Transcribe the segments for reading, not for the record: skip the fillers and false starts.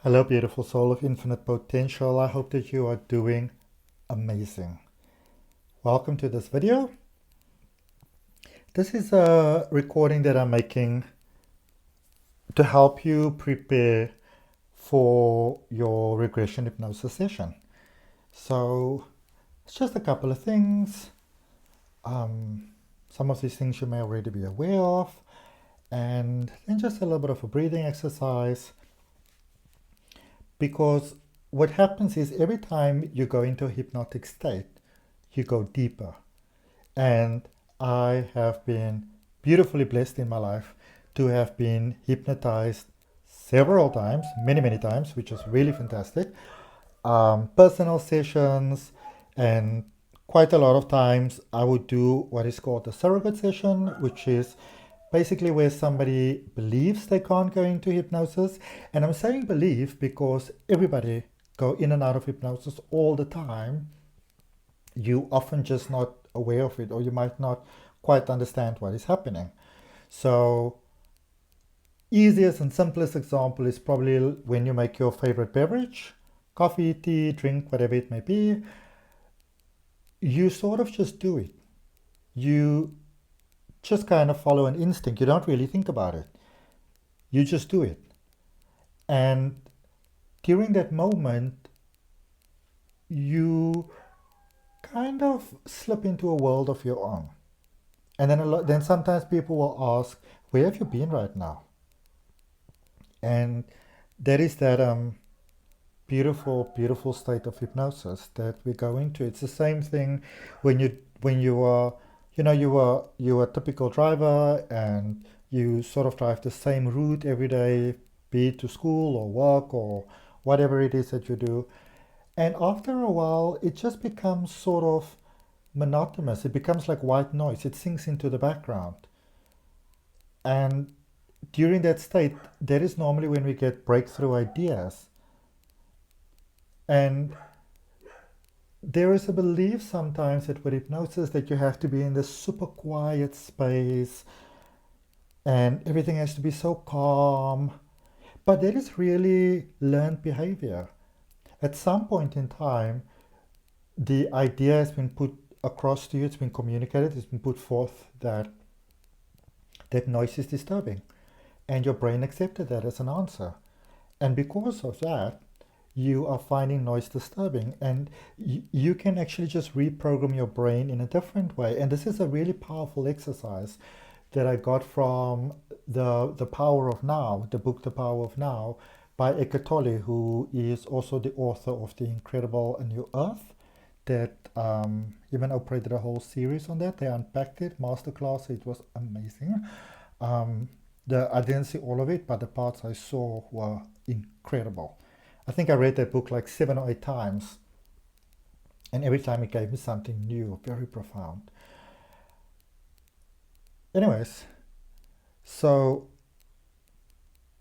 Hello, beautiful soul of infinite potential. I hope that you are doing amazing. Welcome to this video. This is a recording that I'm making to help you prepare for your regression hypnosis session. So it's just a couple of things. Some of these things you may already be aware of, and then just a little bit of a breathing exercise. Because what happens is every time you go into a hypnotic state, you go deeper. And I have been beautifully blessed in my life to have been hypnotized several times, many times, which is really fantastic. Personal sessions, and quite a lot of times I would do what is called a surrogate session, which is basically where somebody believes they can't go into hypnosis. And I'm saying believe because everybody go in and out of hypnosis all the time. You often just not aware of it, or you might not quite understand what is happening. So easiest and simplest example is probably when you make your favorite beverage, coffee, tea, drink, whatever it may be. You sort of just do it. You just kind of follow an instinct. You don't really think about it. You just do it. And during that moment, you kind of slip into a world of your own. And then sometimes people will ask, where have you been right now? And there is that beautiful state of hypnosis that we go into. It's the same thing when you are, you are a typical driver and you sort of drive the same route every day, be it to school or work or whatever it is that you do. And after a while, it just becomes sort of monotonous. It becomes like white noise. It sinks into the background. And during that state, that is normally when we get breakthrough ideas. And there is a belief sometimes that with hypnosis that you have to be in this super quiet space and everything has to be so calm. But that is really learned behavior. At some point in time, the idea has been put across to you, it's been communicated, it's been put forth that noise is disturbing. And your brain accepted that as an answer. And because of that, you are finding noise disturbing. And you can actually just reprogram your brain in a different way. And this is a really powerful exercise that I got from the Power of Now, the book The Power of Now by Eckhart Tolle, who is also the author of The Incredible New Earth. That even operated a whole series on that. They unpacked it, masterclass. It was amazing. I didn't see all of it, but the parts I saw were incredible. I think I read that book like 7 or 8 times, and every time it gave me something new, very profound. Anyways, so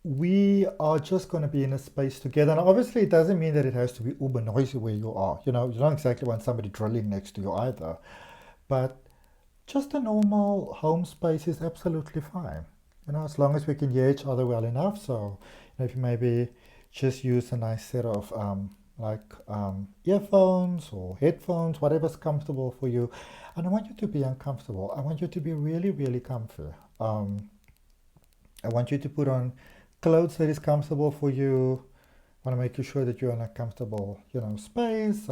we are just going to be in a space together. And obviously, it doesn't mean that it has to be uber noisy where you are. You don't exactly want somebody drilling next to you either. But just a normal home space is absolutely fine. As long as we can hear each other well enough. So, if you maybe just use a nice set of earphones or headphones, whatever's comfortable for you. And I want you to be uncomfortable. I want you to be really comfy. I want you to put on clothes that is comfortable for you. I want to make you sure that you're in a comfortable, space.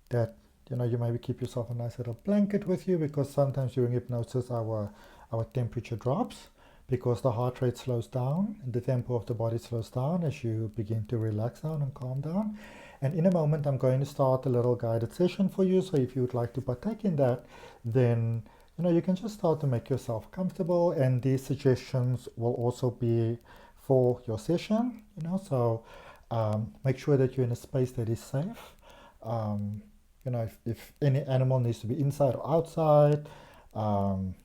That you maybe keep yourself a nice little blanket with you, because sometimes during hypnosis our temperature drops because the heart rate slows down and the tempo of the body slows down as you begin to relax down and calm down. And in a moment I'm going to start a little guided session for you, so if you would like to partake in that, then you can just start to make yourself comfortable, and these suggestions will also be for your session, so make sure that you're in a space that is safe. If any animal needs to be inside or outside,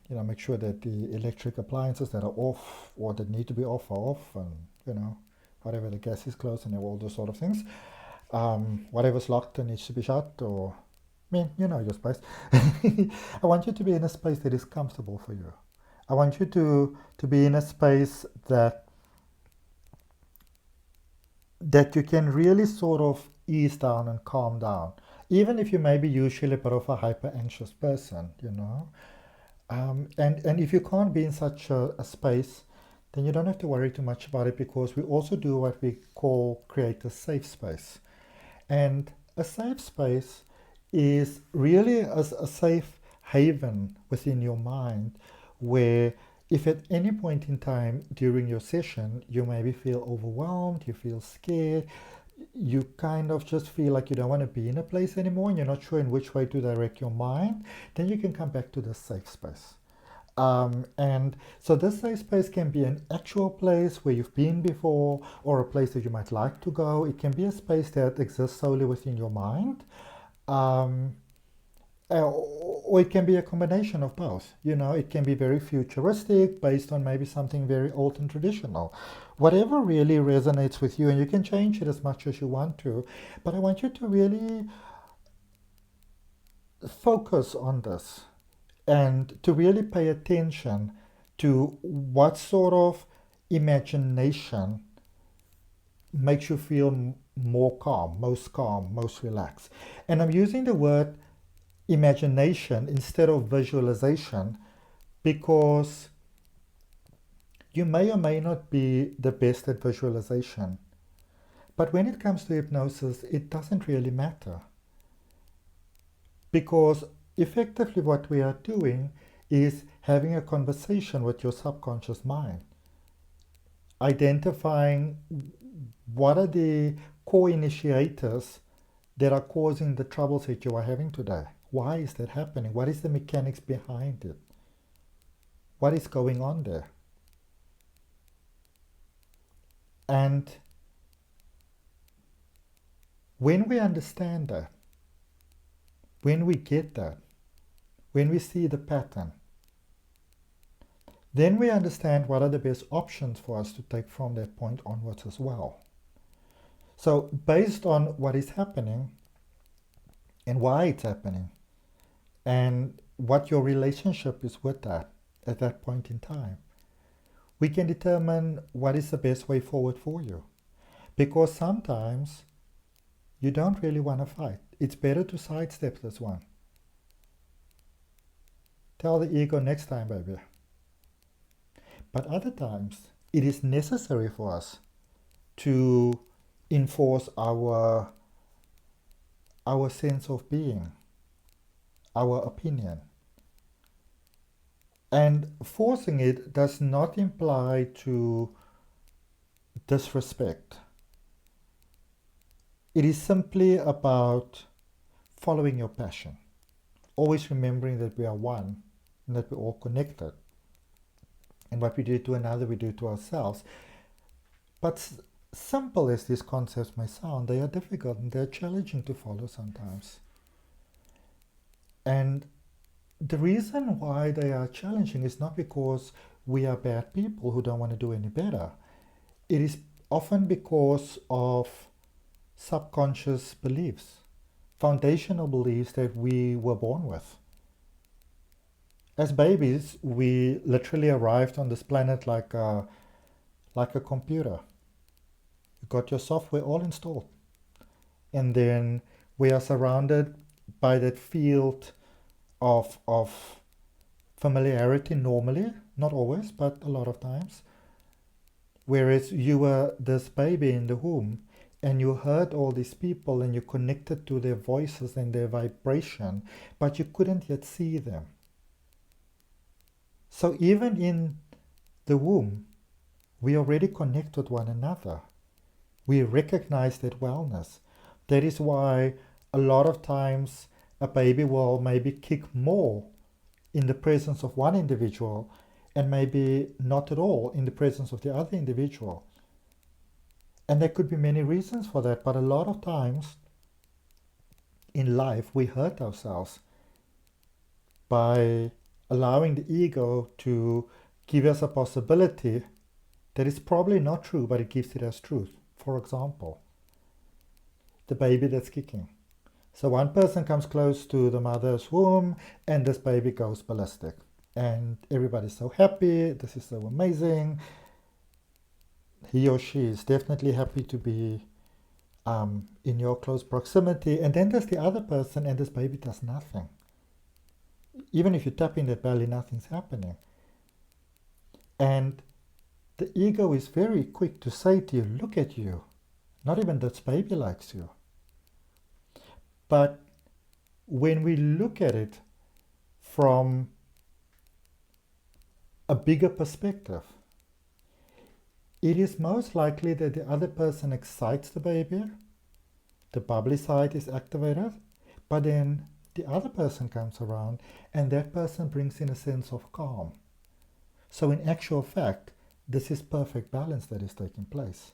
make sure that the electric appliances that are off or that need to be off are off, and whatever, the gas is closed and all those sort of things. Whatever's locked and needs to be shut, or your space. I want you to be in a space that is comfortable for you. I want you to be in a space that that you can really sort of ease down and calm down, even if you may be usually a bit of a hyper anxious person, you know. And if you can't be in such a space, then you don't have to worry too much about it, because we also do what we call create a safe space. And a safe space is really a safe haven within your mind, where if at any point in time during your session you maybe feel overwhelmed, you feel scared, you kind of just feel like you don't want to be in a place anymore and you're not sure in which way to direct your mind, then you can come back to the safe space. And so this safe space can be an actual place where you've been before, or a place that you might like to go. It can be a space that exists solely within your mind. Um, or it can be a combination of both. You know, it can be very futuristic, based on maybe something very old and traditional. Whatever really resonates with you, and you can change it as much as you want to. But I want you to really focus on this, and to really pay attention to what sort of imagination makes you feel more calm, most relaxed. And I'm using the word imagination instead of visualization, because you may or may not be the best at visualization. But when it comes to hypnosis, it doesn't really matter, because effectively what we are doing is having a conversation with your subconscious mind, identifying what are the core initiators that are causing the troubles that you are having today. Why is that happening? What is the mechanics behind it? What is going on there? And when we understand that, when we get that, when we see the pattern, then we understand what are the best options for us to take from that point onwards as well. So based on what is happening and why it's happening, and what your relationship is with that at that point in time, we can determine what is the best way forward for you. Because sometimes you don't really want to fight. It's better to sidestep this one. Tell the ego next time, baby. But other times, it is necessary for us to enforce our sense of being, our opinion. And forcing it does not imply to disrespect. It is simply about following your passion, always remembering that we are one and that we're all connected. And what we do to another, we do to ourselves. But simple as these concepts may sound, they are difficult and they're challenging to follow sometimes. And the reason why they are challenging is not because we are bad people who don't want to do any better. It is often because of subconscious beliefs, foundational beliefs that we were born with. As babies, we literally arrived on this planet like a computer. You got your software all installed. And then we are surrounded by that field of familiarity normally, not always, but a lot of times. Whereas you were this baby in the womb, and you heard all these people and you connected to their voices and their vibration, but you couldn't yet see them. So even in the womb, we already connect with one another. We recognize that wellness. That is why a lot of times a baby will maybe kick more in the presence of one individual and maybe not at all in the presence of the other individual. And there could be many reasons for that, but a lot of times in life we hurt ourselves by allowing the ego to give us a possibility that is probably not true, but it gives it as truth. For example, the baby that's kicking. So one person comes close to the mother's womb and this baby goes ballistic. And everybody's so happy, this is so amazing. He or she is definitely happy to be in your close proximity, and then there's the other person, and this baby does nothing. Even if you tap in that belly, nothing's happening. And the ego is very quick to say to you, look at you. Not even this baby likes you. But when we look at it from a bigger perspective, it is most likely that the other person excites the baby, the bubbly side is activated, but then the other person comes around and that person brings in a sense of calm. So in actual fact, this is perfect balance that is taking place.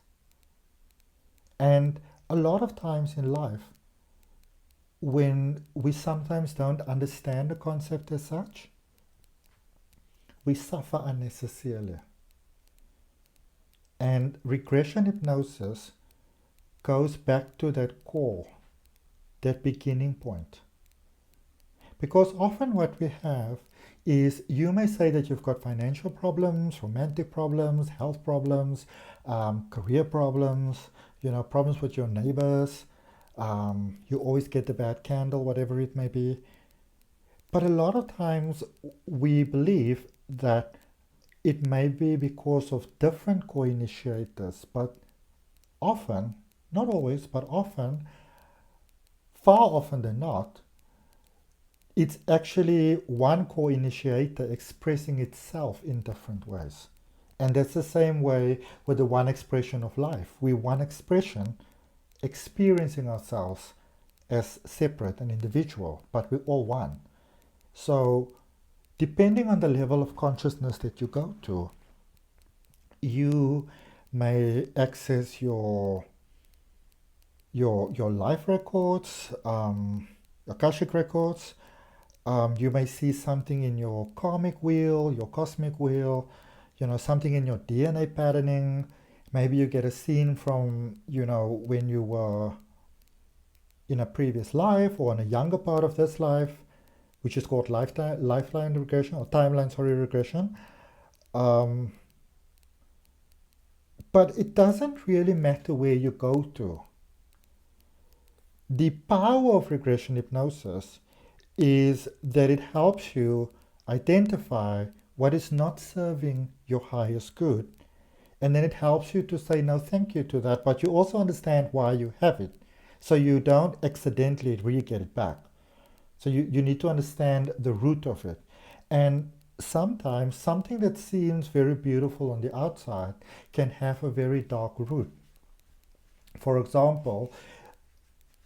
And a lot of times in life, when we sometimes don't understand the concept as such, we suffer unnecessarily. And regression hypnosis goes back to that core, that beginning point. Because often what we have is, you may say that you've got financial problems, romantic problems, health problems, career problems, problems with your neighbors, you always get the bad candle, whatever it may be. But a lot of times we believe that it may be because of different co-initiators, but often, not always, but often, far often than not, it's actually one co-initiator expressing itself in different ways. And that's the same way with the one expression of life. We're one expression experiencing ourselves as separate and individual, but we're all one. So depending on the level of consciousness that you go to, you may access your life records, Akashic records. You may see something in your karmic wheel, your cosmic wheel, something in your DNA patterning. Maybe you get a scene from, when you were in a previous life or in a younger part of this life, which is called lifeline regression or timeline, regression. But it doesn't really matter where you go to. The power of regression hypnosis is that it helps you identify what is not serving your highest good. And then it helps you to say no thank you to that, but you also understand why you have it. So you don't accidentally get it back. So you need to understand the root of it. And sometimes something that seems very beautiful on the outside can have a very dark root. For example,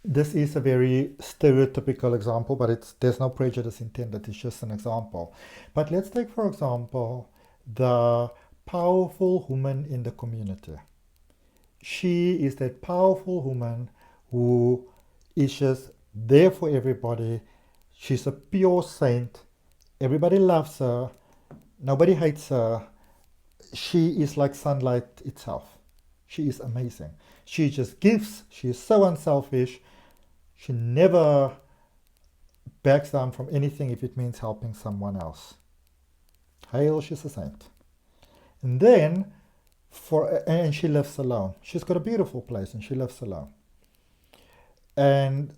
this is a very stereotypical example, but there's no prejudice intended, it's just an example. But let's take, for example, the powerful woman in the community. She is that powerful woman who is just there for everybody. She's a pure saint. Everybody loves her. Nobody hates her. She is like sunlight itself. She is amazing. She just gives. She is so unselfish. She never backs down from anything if it means helping someone else. Hail, she's a saint. And then, and she lives alone. She's got a beautiful place and she lives alone. And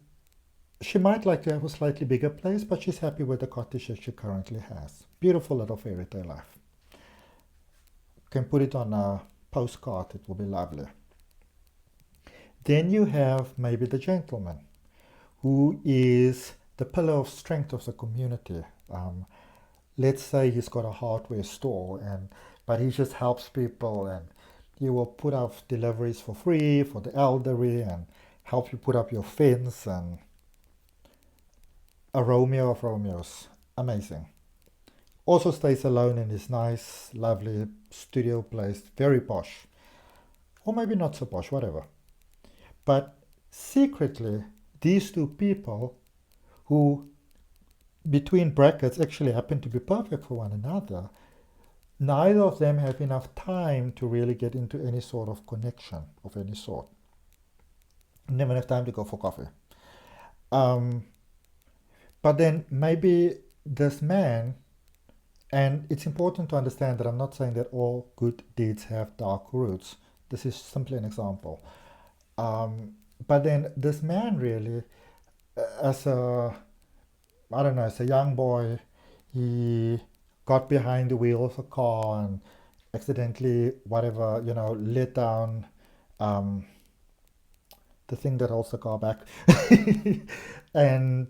she might like to have a slightly bigger place, but she's happy with the cottage that she currently has. Beautiful little fairy tale life. Can put it on a postcard, it will be lovely. Then you have maybe the gentleman, who is the pillar of strength of the community. Let's say he's got a hardware store, but he just helps people, and he will put up deliveries for free for the elderly and help you put up your fence, and a Romeo of Romeos. Amazing. Also stays alone in his nice, lovely studio place, very posh. Or maybe not so posh, whatever. But secretly, these two people, who between brackets actually happen to be perfect for one another, neither of them have enough time to really get into any sort of connection of any sort. Never enough time to go for coffee. But then maybe this man, and it's important to understand that I'm not saying that all good deeds have dark roots. This is simply an example. But then this man really, as a, I don't know, as a young boy, he got behind the wheel of a car and accidentally, whatever, let down um, the thing that holds the car back. And,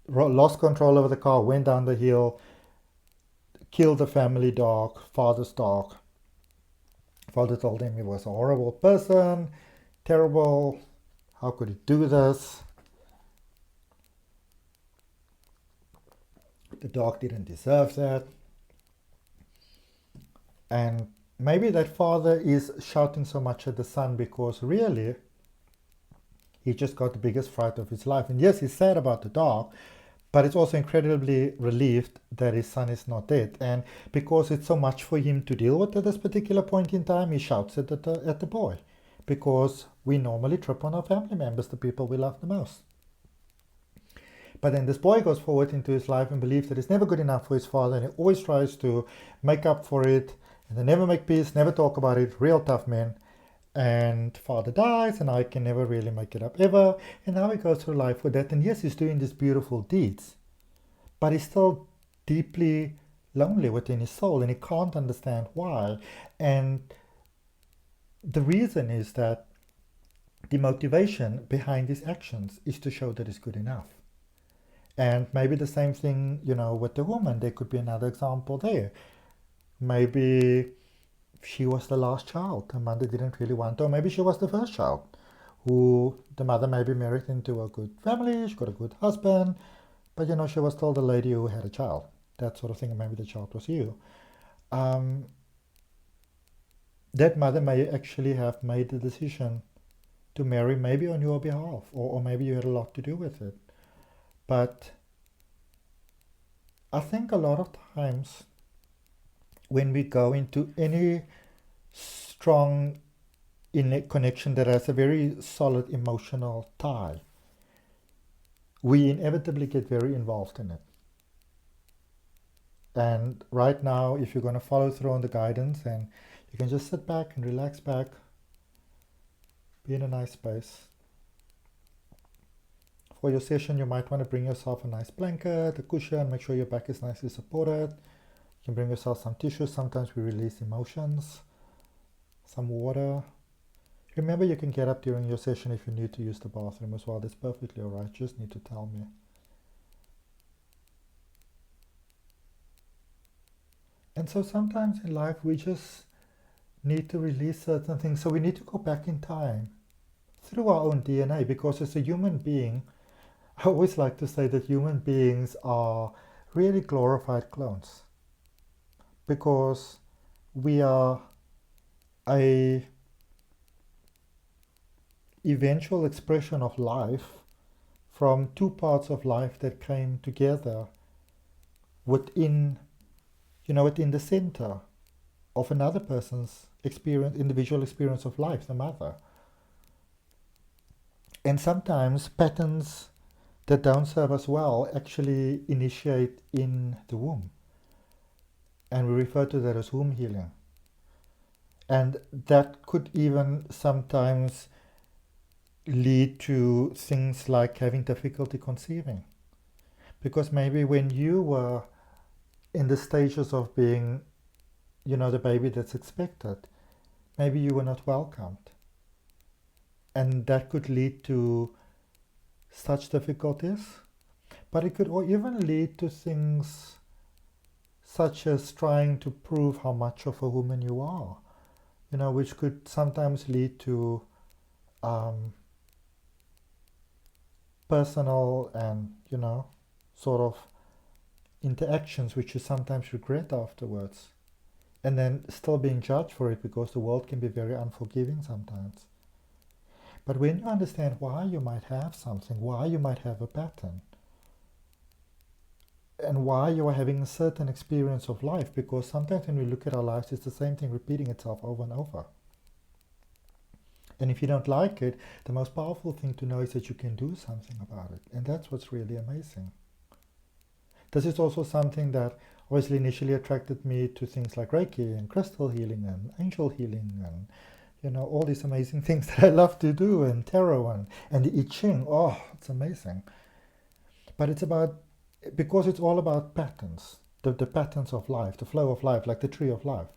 lost control over the car, went down the hill, killed the family dog, father's dog. Father told him he was a horrible person, terrible, how could he do this? The dog didn't deserve that. And maybe that father is shouting so much at the son because really he just got the biggest fright of his life. And yes, he's sad about the dog, but it's also incredibly relieved that his son is not dead. And because it's so much for him to deal with at this particular point in time, he shouts at the boy. Because we normally trip on our family members, the people we love the most. But then this boy goes forward into his life and believes that it's never good enough for his father, and he always tries to make up for it, and they never make peace, never talk about it, real tough men. And father dies, and I can never really make it up ever. And now he goes through life with that. And yes, he's doing these beautiful deeds, but he's still deeply lonely within his soul, and he can't understand why. And the reason is that the motivation behind his actions is to show that he's good enough. And maybe the same thing, with the woman, there could be another example there. Maybe she was the last child. The mother didn't really want her. Or maybe she was the first child, who the mother maybe married into a good family. She got a good husband, but she was still the lady who had a child. That sort of thing. Maybe the child was you. That mother may actually have made the decision to marry maybe on your behalf, or maybe you had a lot to do with it. But I think a lot of times when we go into any strong connection that has a very solid emotional tie, we inevitably get very involved in it. And right now, if you're going to follow through on the guidance, and you can just sit back and relax back, be in a nice space. For your session, you might want to bring yourself a nice blanket, a cushion, make sure your back is nicely supported. You can bring yourself some tissues. Sometimes we release emotions, some water. Remember, you can get up during your session if you need to use the bathroom as well. That's perfectly all right. You just need to tell me. And so sometimes in life, we just need to release certain things. So we need to go back in time through our own DNA, because as a human being, I always like to say that human beings are really glorified clones, because we are a eventual expression of life from two parts of life that came together within the center of another person's individual experience of life, the mother. And sometimes patterns that don't serve us well actually initiate in the womb. And we refer to that as womb healing. And that could even sometimes lead to things like having difficulty conceiving. Because maybe when you were in the stages of being, the baby that's expected, maybe you were not welcomed. And that could lead to such difficulties. But it could even lead to things such as trying to prove how much of a woman you are, which could sometimes lead to personal and, sort of interactions which you sometimes regret afterwards. And then still being judged for it, because the world can be very unforgiving sometimes. But when you understand why you might have something, why you might have a pattern, and why you are having a certain experience of life, because sometimes when we look at our lives, it's the same thing repeating itself over and over. And if you don't like it, the most powerful thing to know is that you can do something about it. And that's what's really amazing. This is also something that obviously initially attracted me to things like Reiki and crystal healing and angel healing and all these amazing things that I love to do, and tarot and the I Ching. Oh, it's amazing. But it's about, because it's all about patterns, the patterns of life, the flow of life, like the tree of life.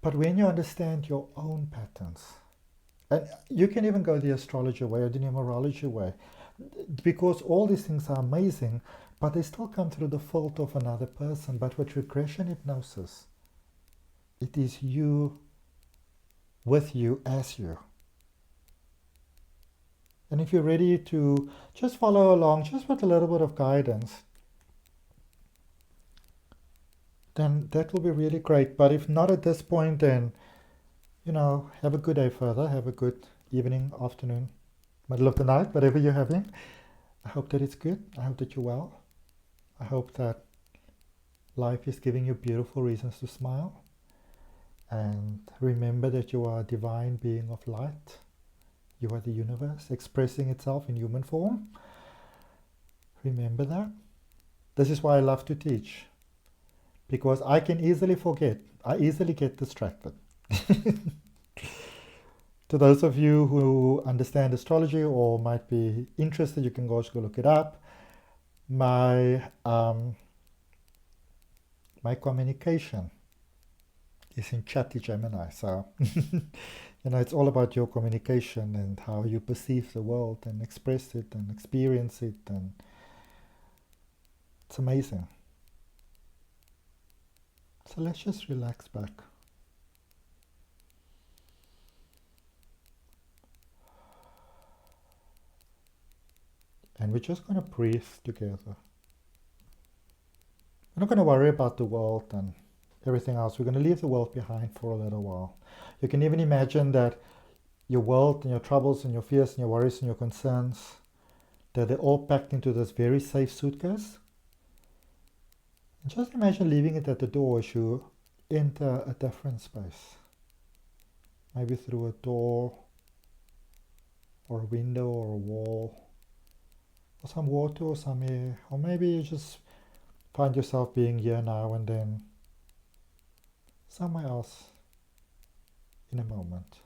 But when you understand your own patterns, and you can even go the astrology way or the numerology way, because all these things are amazing, but they still come through the filter of another person. But with regression hypnosis, it is you with you as you. And if you're ready to just follow along, just with a little bit of guidance, then that will be really great. But if not at this point, then, have a good day further. Have a good evening, afternoon, middle of the night, whatever you're having. I hope that it's good. I hope that you're well. I hope that life is giving you beautiful reasons to smile. And remember that you are a divine being of light. You are the universe expressing itself in human form. Remember that. This is why I love to teach. Because I can easily forget. I easily get distracted. To those of you who understand astrology or might be interested, you can go look it up. My communication is in Chatty Gemini, so it's all about your communication and how you perceive the world and express it and experience it, and it's amazing. So let's just relax back. And we're just going to breathe together. We're not going to worry about the world and everything else. We're going to leave the world behind for a little while. You can even imagine that your world and your troubles and your fears and your worries and your concerns, that they're all packed into this very safe suitcase. And just imagine leaving it at the door as you enter a different space. Maybe through a door or a window or a wall, or some water or some air, or maybe you just find yourself being here now and then, somewhere else in a moment.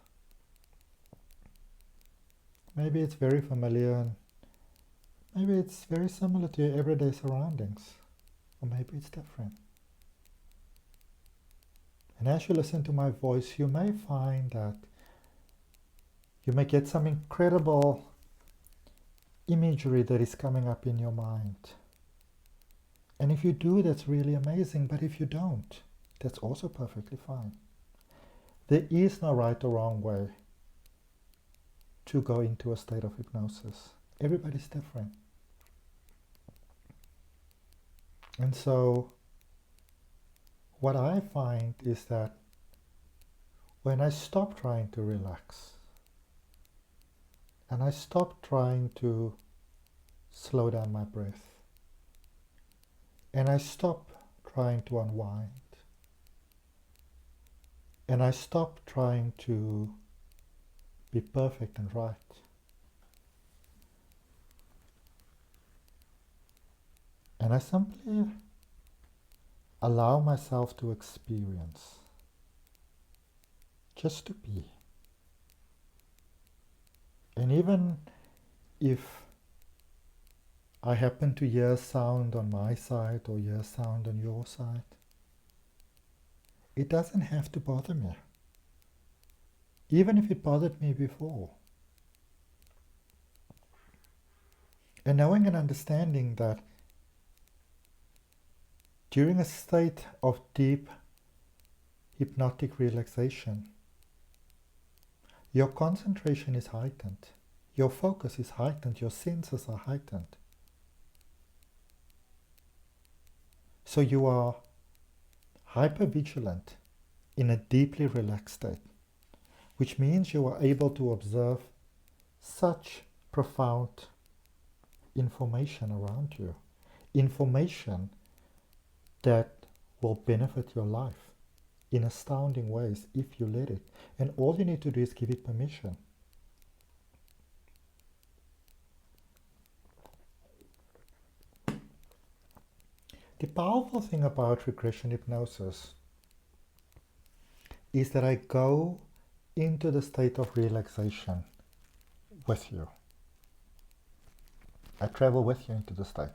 Maybe it's very familiar, and maybe it's very similar to your everyday surroundings, or maybe it's different. And as you listen to my voice, you may find that you may get some incredible imagery that is coming up in your mind. And if you do, that's really amazing. But if you don't, that's also perfectly fine. There is no right or wrong way to go into a state of hypnosis. Everybody's different. And so what I find is that when I stop trying to relax and I stop trying to slow down my breath and I stop trying to unwind and I stop trying to be perfect and right, and I simply allow myself to experience, just to be. And even if I happen to hear sound on my side or hear sound on your side, it doesn't have to bother me. Even if it bothered me before. And knowing and understanding that during a state of deep hypnotic relaxation, your concentration is heightened, your focus is heightened, your senses are heightened. So you are hypervigilant in a deeply relaxed state, which means you are able to observe such profound information around you, information that will benefit your life in astounding ways if you let it. And all you need to do is give it permission. The powerful thing about regression hypnosis is that I go into the state of relaxation with you. I travel with you into the state.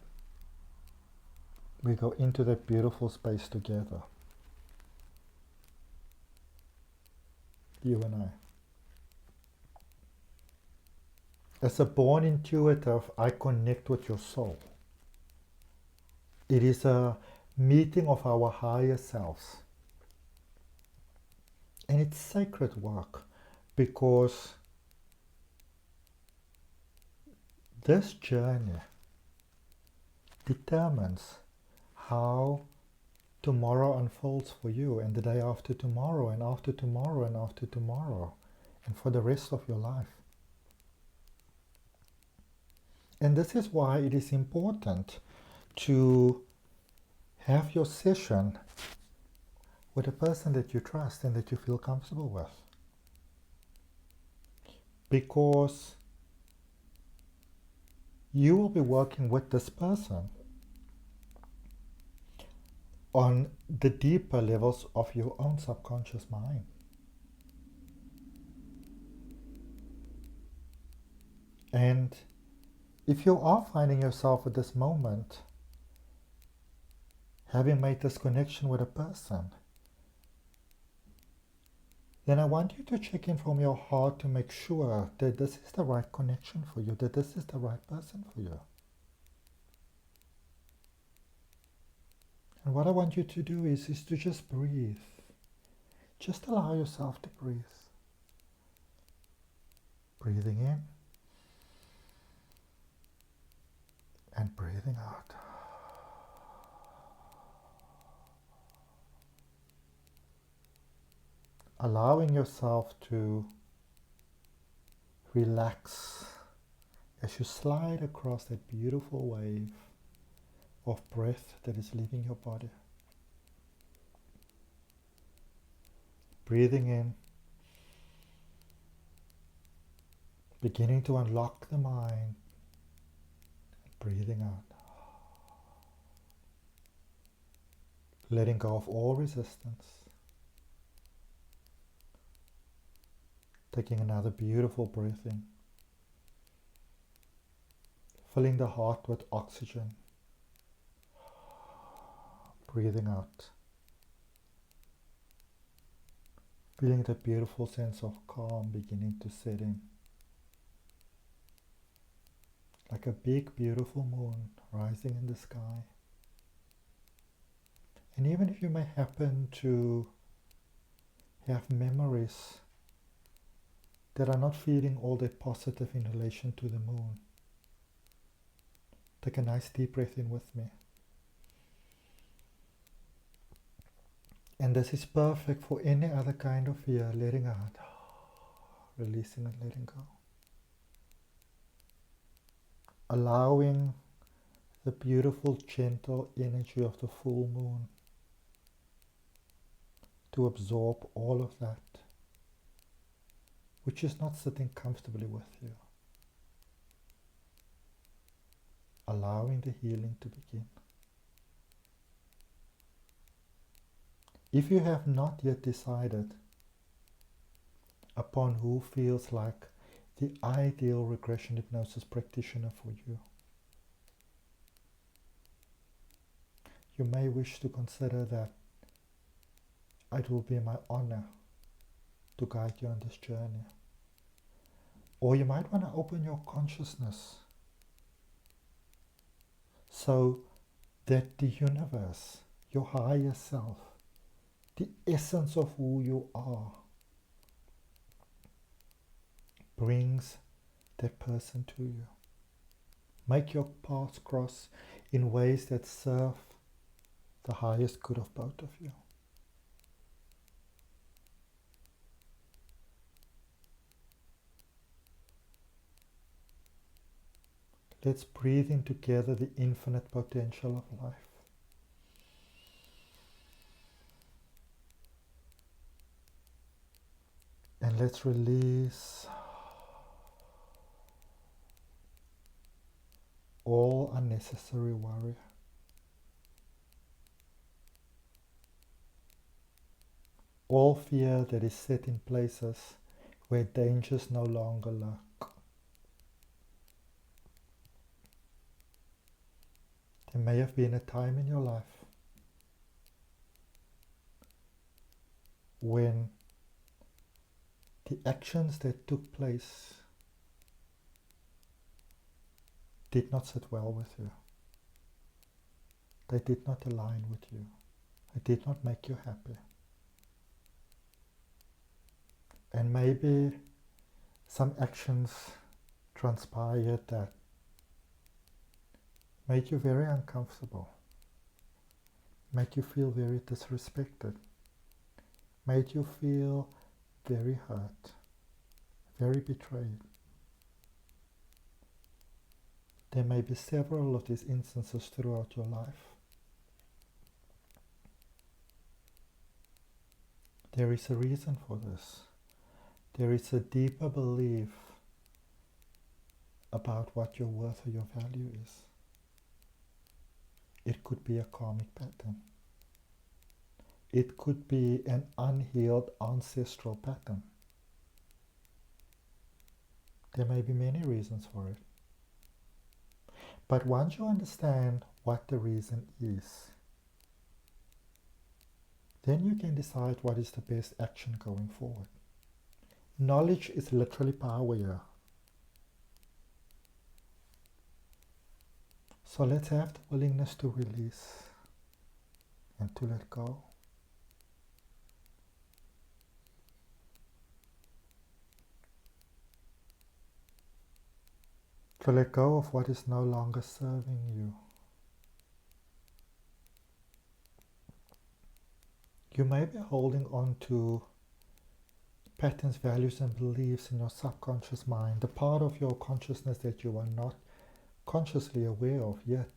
We go into that beautiful space together. You and I. As a born intuitive, I connect with your soul. It is a meeting of our higher selves. And it's sacred work because this journey determines how tomorrow unfolds for you, and the day after tomorrow, and after tomorrow, and after tomorrow, and for the rest of your life. And this is why it is important to have your session with a person that you trust and that you feel comfortable with. Because you will be working with this person on the deeper levels of your own subconscious mind. And if you are finding yourself at this moment having made this connection with a person, then I want you to check in from your heart to make sure that this is the right connection for you, that this is the right person for you. And what I want you to do is to just breathe. Just allow yourself to breathe. Breathing in and breathing out. Allowing yourself to relax as you slide across that beautiful wave of breath that is leaving your body. Breathing in, beginning to unlock the mind. Breathing out, letting go of all resistance. Taking another beautiful breath in, filling the heart with oxygen. Breathing out, feeling that beautiful sense of calm beginning to set in. Like a big beautiful moon rising in the sky. And even if you may happen to have memories that are not feeling all that positive in relation to the moon, take a nice deep breath in with me. And this is perfect for any other kind of fear, letting out, releasing and letting go. Allowing the beautiful, gentle energy of the full moon to absorb all of that, which is not sitting comfortably with you. Allowing the healing to begin. If you have not yet decided upon who feels like the ideal regression hypnosis practitioner for you, you may wish to consider that it will be my honor to guide you on this journey. Or you might want to open your consciousness so that the universe, your higher self, the essence of who you are, brings that person to you. Make your paths cross in ways that serve the highest good of both of you. Let's breathe in together the infinite potential of life. And let's release all unnecessary worry. All fear that is set in places where dangers no longer lurk. There may have been a time in your life when the actions that took place did not sit well with you. They did not align with you. They did not make you happy. And maybe some actions transpired that made you very uncomfortable, made you feel very disrespected, made you feel very hurt, very betrayed. There may be several of these instances throughout your life. There is a reason for this. There is a deeper belief about what your worth or your value is. It could be a karmic pattern. It could be an unhealed ancestral pattern. There may be many reasons for it. But once you understand what the reason is, then you can decide what is the best action going forward. Knowledge is literally power here. So let's have the willingness to release and to let go. To let go of what is no longer serving you. You may be holding on to patterns, values, and beliefs in your subconscious mind, the part of your consciousness that you are not consciously aware of, yet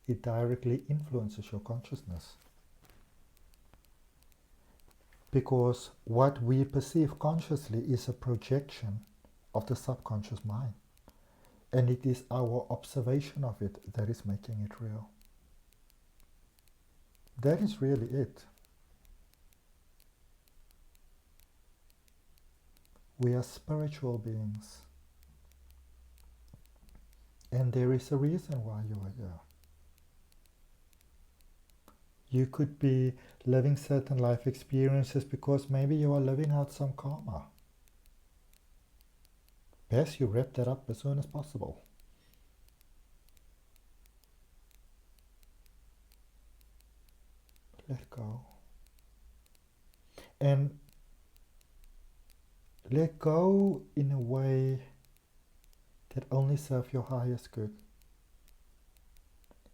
it directly influences your consciousness. Because what we perceive consciously is a projection of the subconscious mind. And it is our observation of it that is making it real. That is really it. We are spiritual beings. And there is a reason why you are here. You could be living certain life experiences because maybe you are living out some karma. Best you wrap that up as soon as possible. Let go. And let go in a way that only serves your highest good.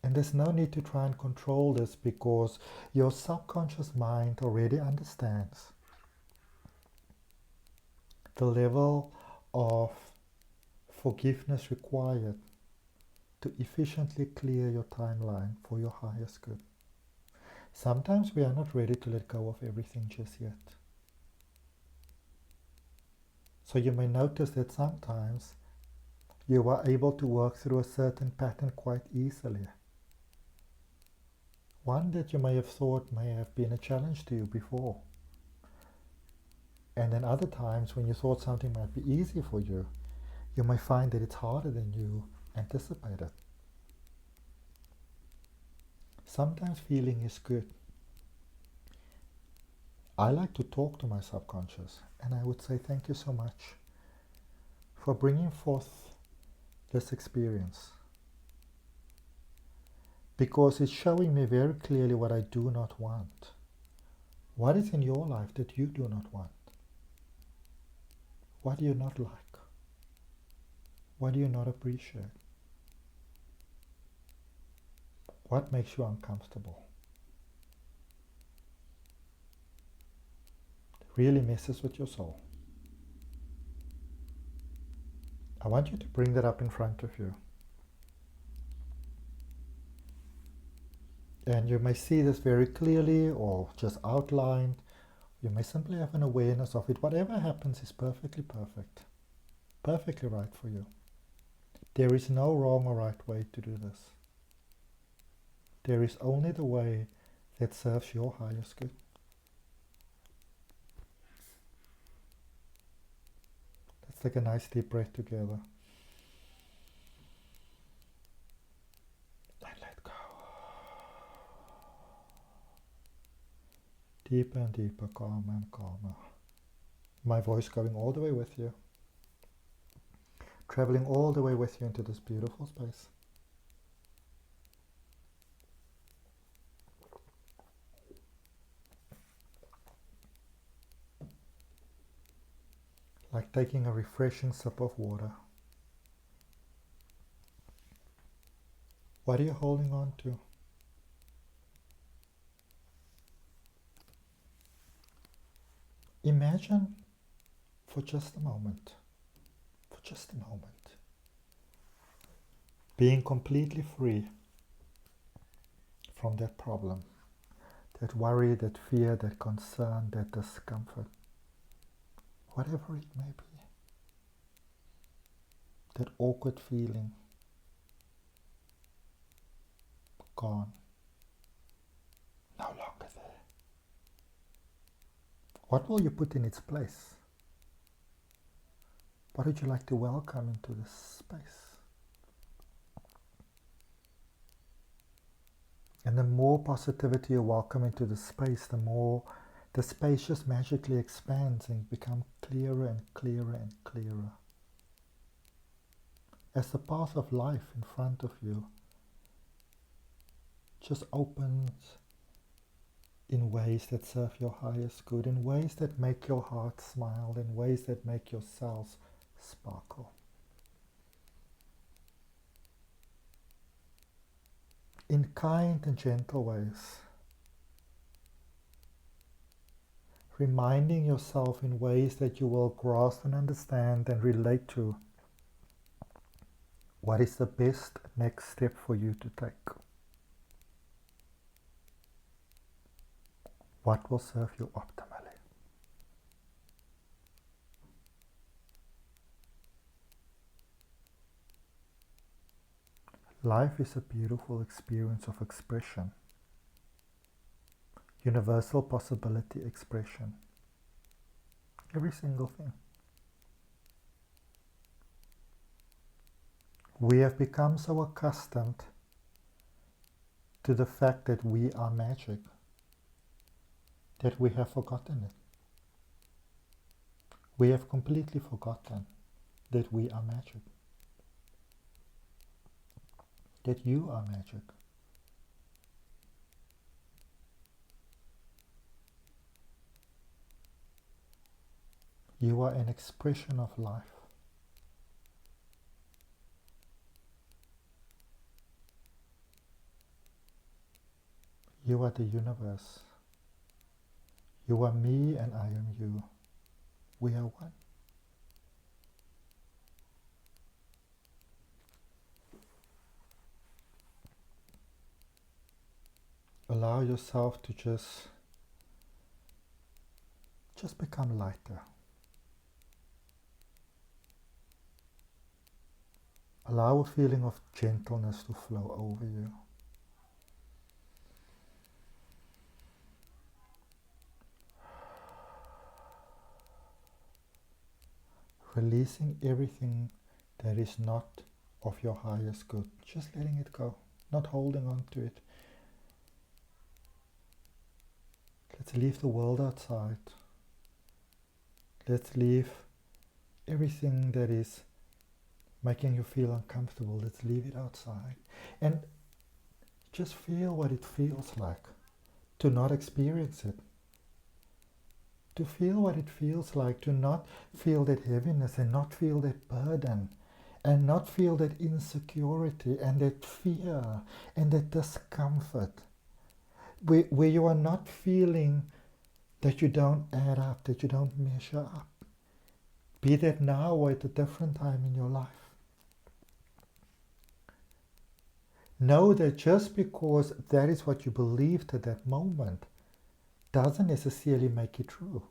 And there's no need to try and control this because your subconscious mind already understands the level of forgiveness required to efficiently clear your timeline for your highest good. Sometimes we are not ready to let go of everything just yet. So you may notice that sometimes you are able to work through a certain pattern quite easily. One that you may have thought may have been a challenge to you before. And then other times when you thought something might be easy for you, you may find that it's harder than you anticipated. Sometimes feeling is good. I like to talk to my subconscious, and I would say thank you so much for bringing forth this experience, because it's showing me very clearly what I do not want. What is in your life that you do not want? What do you not like? What do you not appreciate? What makes you uncomfortable? It really messes with your soul. I want you to bring that up in front of you. And you may see this very clearly or just outlined. You may simply have an awareness of it. Whatever happens is perfectly perfect. Perfectly right for you. There is no wrong or right way to do this. There is only the way that serves your highest good. take a nice deep breath together. And let go. Deeper and deeper, calmer and calmer. My voice going all the way with you. Traveling all the way with you into this beautiful space. Like taking a refreshing sip of water. What are you holding on to? Imagine for just a moment, being completely free from that problem, that worry, that fear, that concern, that discomfort, whatever it may be, that awkward feeling, gone, no longer there. What will you put in its place? What would you like to welcome into this space? And the more positivity you welcome into the space, the more the space just magically expands and becomes clearer and clearer and clearer. As the path of life in front of you just opens in ways that serve your highest good, in ways that make your heart smile, in ways that make your cells sparkle. In kind and gentle ways. Reminding yourself in ways that you will grasp and understand and relate to what is the best next step for you to take. What will serve you optimally. Life is a beautiful experience of expression. Universal possibility expression. Every single thing. We have become so accustomed to the fact that we are magic that we have forgotten it. We have completely forgotten that we are magic. That you are magic. You are an expression of life. You are the universe. You are me and I am you. We are one. Allow yourself to just become lighter. Allow a feeling of gentleness to flow over you. Releasing everything that is not of your highest good. Just letting it go. Not holding on to it. Let's leave the world outside. Let's leave everything that is making you feel uncomfortable. Let's leave it outside. And just feel what it feels like to not experience it. To feel what it feels like to not feel that heaviness and not feel that burden and not feel that insecurity and that fear and that discomfort. Where you are not feeling that you don't add up, that you don't measure up. Be that now or at a different time in your life. Know that just because that is what you believed at that moment doesn't necessarily make it true.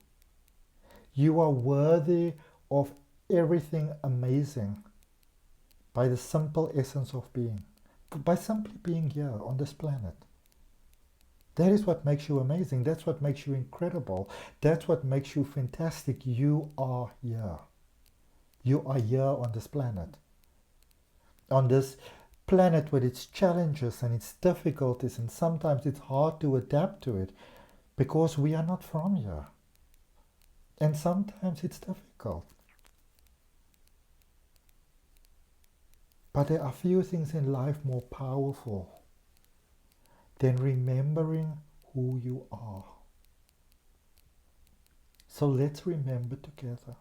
You are worthy of everything amazing by the simple essence of being, by simply being here on this planet. That is what makes you amazing. That's what makes you incredible. That's what makes you fantastic. You are here. You are here on this planet. On this planet with its challenges and its difficulties, and sometimes it's hard to adapt to it because we are not from here. And sometimes it's difficult. But there are few things in life more powerful than remembering who you are. So let's remember together.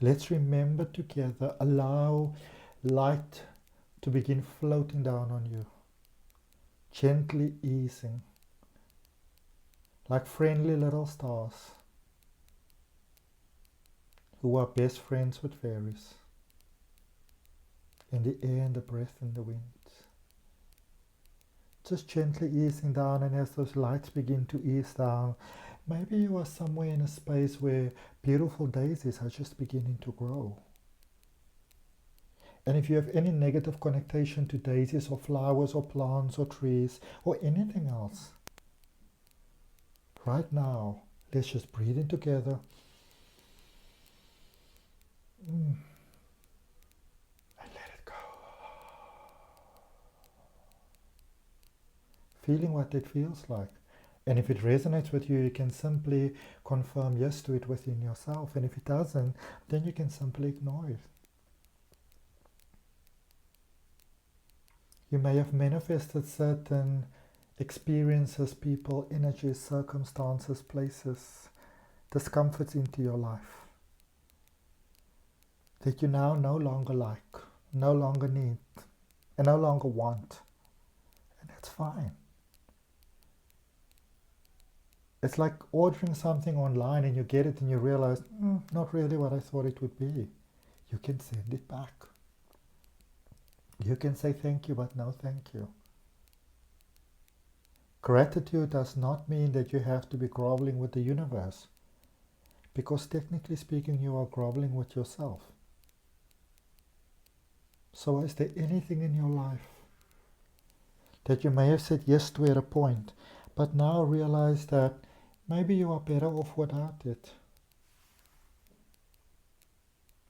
Let's remember together. Allow light to begin floating down on you, gently easing, like friendly little stars who are best friends with fairies, in the air and the breath and the wind. Just gently easing down, and as those lights begin to ease down, maybe you are somewhere in a space where beautiful daisies are just beginning to grow. And if you have any negative connotation to daisies or flowers or plants or trees or anything else, right now, let's just breathe in together. And let it go. Feeling what it feels like. And if it resonates with you, you can simply confirm yes to it within yourself. And if it doesn't, then you can simply ignore it. You may have manifested certain experiences, people, energies, circumstances, places, discomforts into your life that you now no longer like, no longer need, and no longer want. And that's fine. It's like ordering something online and you get it and you realize, not really what I thought it would be. You can send it back. You can say thank you, but no thank you. Gratitude does not mean that you have to be groveling with the universe, because technically speaking, you are groveling with yourself. So is there anything in your life that you may have said yes to at a point, but now realize that maybe you are better off without it,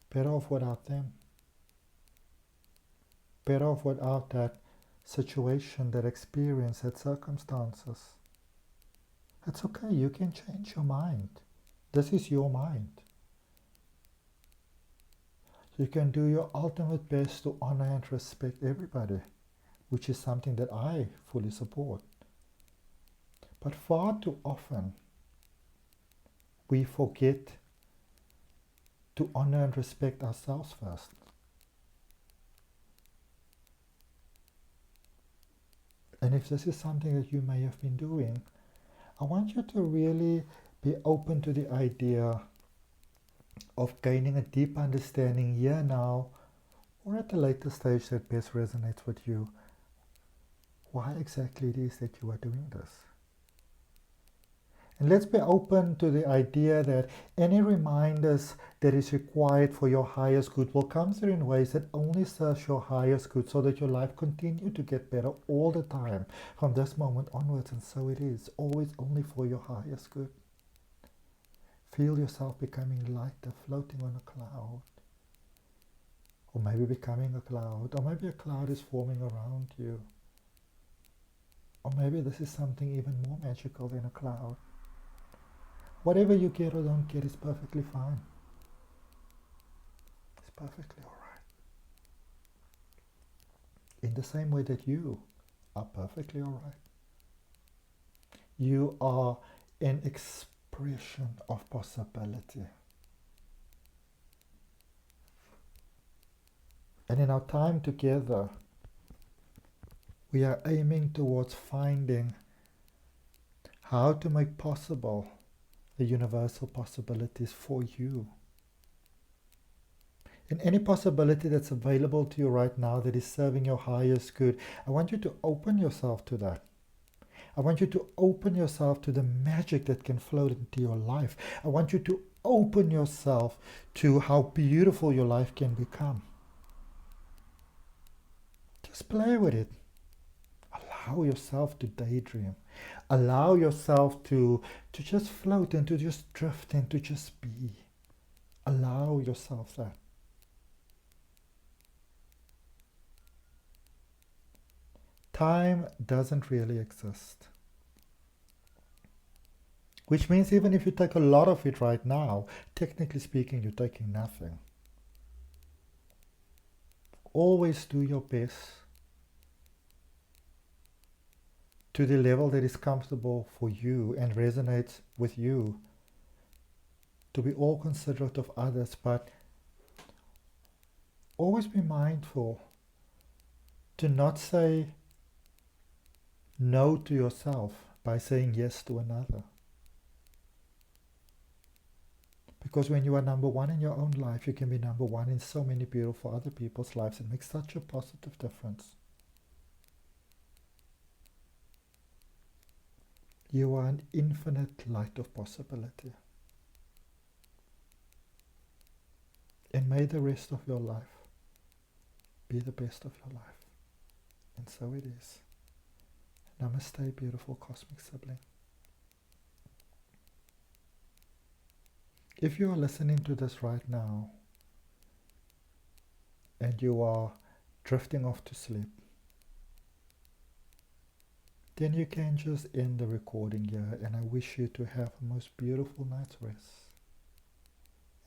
better off without them, better off without that situation, that experience, that circumstances? It's okay, you can change your mind. This is your mind. You can do your ultimate best to honor and respect everybody, which is something that I fully support. But far too often, we forget to honor and respect ourselves first. And if this is something that you may have been doing, I want you to really be open to the idea of gaining a deep understanding here now, or at a later stage that best resonates with you, why exactly it is that you are doing this. And let's be open to the idea that any reminders that is required for your highest good will come through in ways that only serve your highest good, so that your life continue to get better all the time from this moment onwards. And so it is, always only for your highest good. Feel yourself becoming lighter, floating on a cloud. Or maybe becoming a cloud. Or maybe a cloud is forming around you. Or maybe this is something even more magical than a cloud. Whatever you get or don't get is perfectly fine. It's perfectly alright. In the same way that you are perfectly alright. You are an expression of possibility. And in our time together, we are aiming towards finding how to make possible the universal possibilities for you. And any possibility that's available to you right now that is serving your highest good, I want you to open yourself to that. I want you to open yourself to the magic that can flow into your life. I want you to open yourself to how beautiful your life can become. Just play with it. Allow yourself to daydream. Allow yourself to just float and to just drift and to just be. Allow yourself that. Time doesn't really exist. Which means even if you take a lot of it right now, technically speaking, you're taking nothing. Always do your best to the level that is comfortable for you and resonates with you, to be all considerate of others, but always be mindful to not say no to yourself by saying yes to another. Because when you are number one in your own life, you can be number one in so many beautiful other people's lives. It makes such a positive difference. You are an infinite light of possibility. And may the rest of your life be the best of your life. And so it is. Namaste, beautiful cosmic sibling. If you are listening to this right now and you are drifting off to sleep, then you can just end the recording here, and I wish you to have a most beautiful night's rest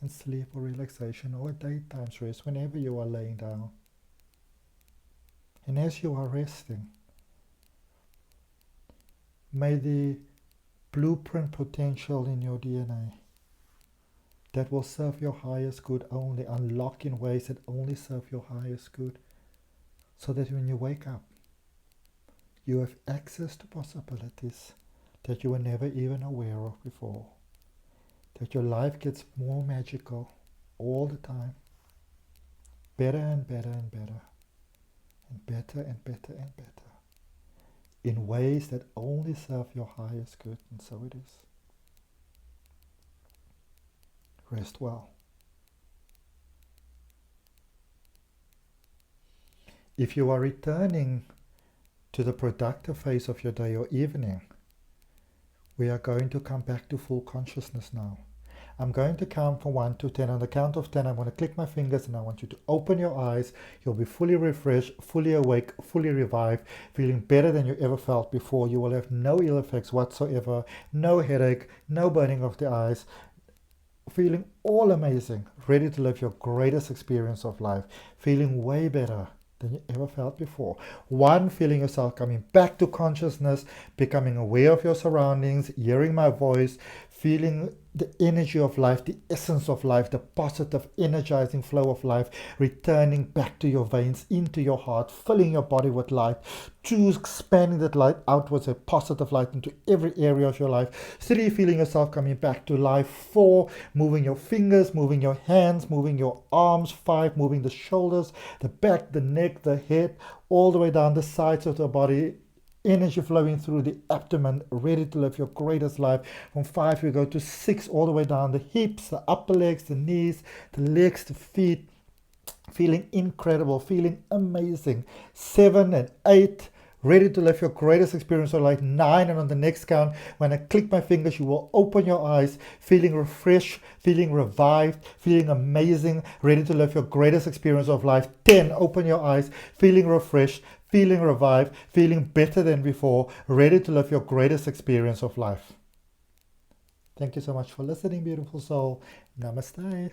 and sleep or relaxation or a daytime's rest whenever you are laying down. And as you are resting, may the blueprint potential in your DNA that will serve your highest good only unlock in ways that only serve your highest good, so that when you wake up, you have access to possibilities that you were never even aware of before. That your life gets more magical all the time, better and better and better, and better and better and better, in ways that only serve your highest good, and so it is. Rest well. If you are returning to the productive phase of your day or evening, we are going to come back to full consciousness now. I'm going to count from 1 to 10. On the count of 10, I'm going to click my fingers and I want you to open your eyes. You'll be fully refreshed, fully awake, fully revived, feeling better than you ever felt before. You will have no ill effects whatsoever, no headache, no burning of the eyes, feeling all amazing, ready to live your greatest experience of life, feeling way better than you ever felt before. 1, feeling yourself coming back to consciousness, becoming aware of your surroundings, hearing my voice, feeling the energy of life, the essence of life, the positive, energizing flow of life, returning back to your veins, into your heart, filling your body with light, 2, expanding that light outwards, a positive light into every area of your life, 3, feeling yourself coming back to life, 4, moving your fingers, moving your hands, moving your arms, 5, moving the shoulders, the back, the neck, the head, all the way down the sides of the body, energy flowing through the abdomen, ready to live your greatest life. From 5, we go to 6, all the way down the hips, the upper legs, the knees, the legs, the feet, feeling incredible, feeling amazing. 7 and 8, ready to live your greatest experience of life. 9, and on the next count, when I click my fingers, you will open your eyes, feeling refreshed, feeling revived, feeling amazing, ready to live your greatest experience of life. 10, open your eyes, feeling refreshed, feeling revived, feeling better than before, ready to live your greatest experience of life. Thank you so much for listening, beautiful soul. Namaste.